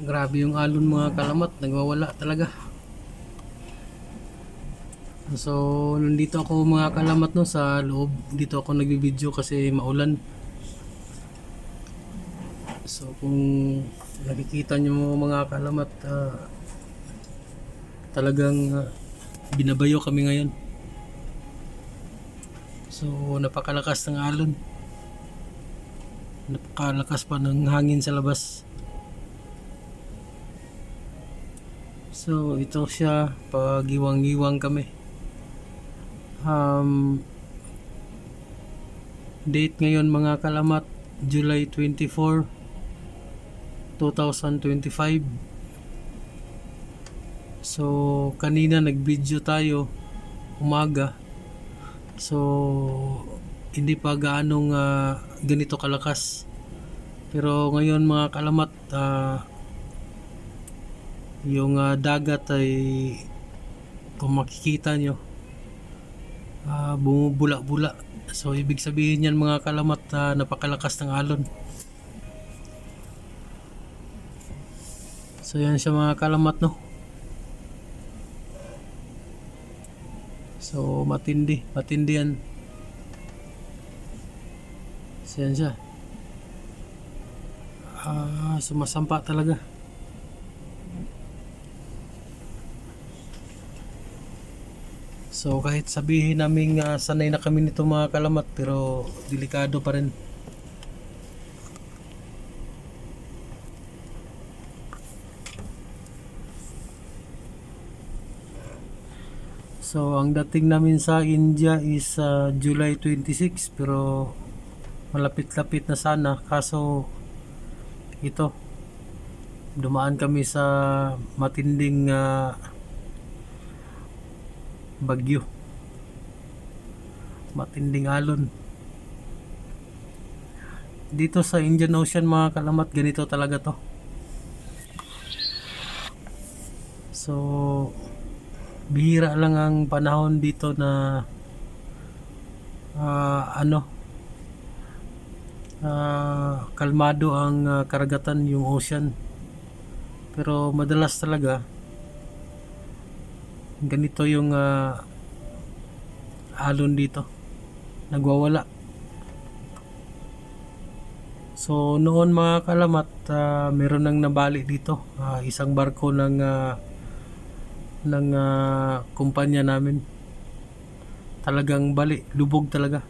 Grabe yung alon mga kalamat, nagwawala talaga. So, nandito ako mga kalamat no sa loob. Dito ako nagbibideo kasi maulan. So, kung nakikita nyo mga kalamat, talagang binabayo kami ngayon. So, napakalakas ng alon. Napakalakas pa ng hangin sa labas. So, ito siya, pagiwang-giwang kami. Date ngayon mga kalamat, July 24, 2025. So, kanina nag-video tayo, umaga. So, hindi pa gaanong ganito kalakas. Pero ngayon mga kalamat, yung dagat ay kung makikita nyo bumubula-bula. So ibig sabihin yan mga kalamat, napakalakas ng alon. So yan siya mga kalamat no. So matindi yan. So yan siya, sumasampa talaga. So kahit sabihin namin sanay na kami nito mga kalamat, pero delikado pa rin. So ang dating namin sa India is July 26, pero malapit-lapit na sana, kaso ito, dumaan kami sa matinding bagyo, matinding alon. Dito sa Indian Ocean mga kalamat, ganito talaga to. So bihira lang ang panahon dito na kalmado ang karagatan, yung ocean. Pero madalas talaga ganito yung alon dito, nagwawala. So noon mga kalamat, meron nang nabali dito, isang barko ng kumpanya namin. Talagang bali, lubog talaga.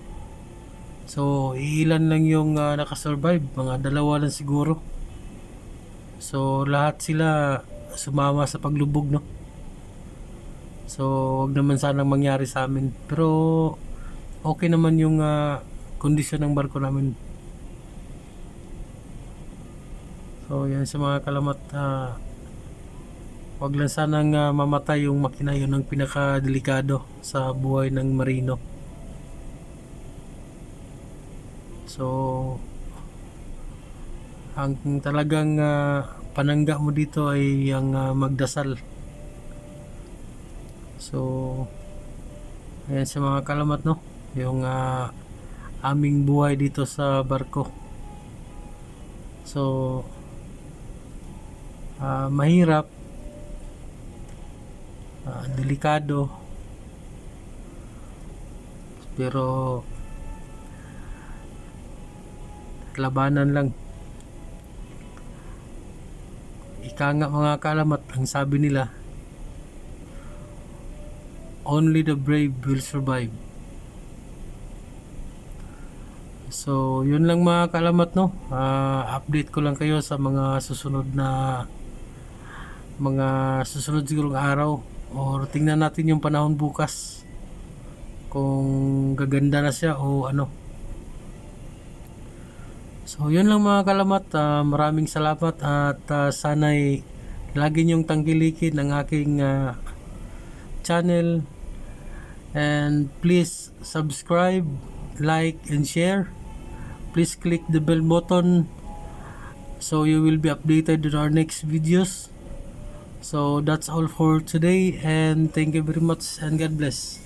So ilan lang yung nakasurvive, mga 2 lang siguro. So lahat sila sumama sa paglubog no. So wag naman sanang mangyari sa amin, pero okay naman yung kondisyon ng barko namin. So yan sa mga kalamat, wag lang sanang mamatay yung makina. Yun ang pinakadelikado sa buhay ng marino. So ang talagang panangga mo dito ay ang magdasal. So ayan sa mga kalamat no, yung aming buhay dito sa barko. So mahirap, delikado, pero labanan lang. Ika nga mga kalamat, ang sabi nila, only the brave will survive. So yun lang mga kalamat no, update ko lang kayo sa mga susunod sigurong araw, or tingnan natin yung panahon bukas kung gaganda na siya o ano. So yun lang mga kalamat, maraming salamat, at sana'y lagi nyong tangkilikin ang aking channel, and please subscribe, like and share. Please click the bell button so you will be updated on our next videos. So that's all for today, and thank you very much, and God bless.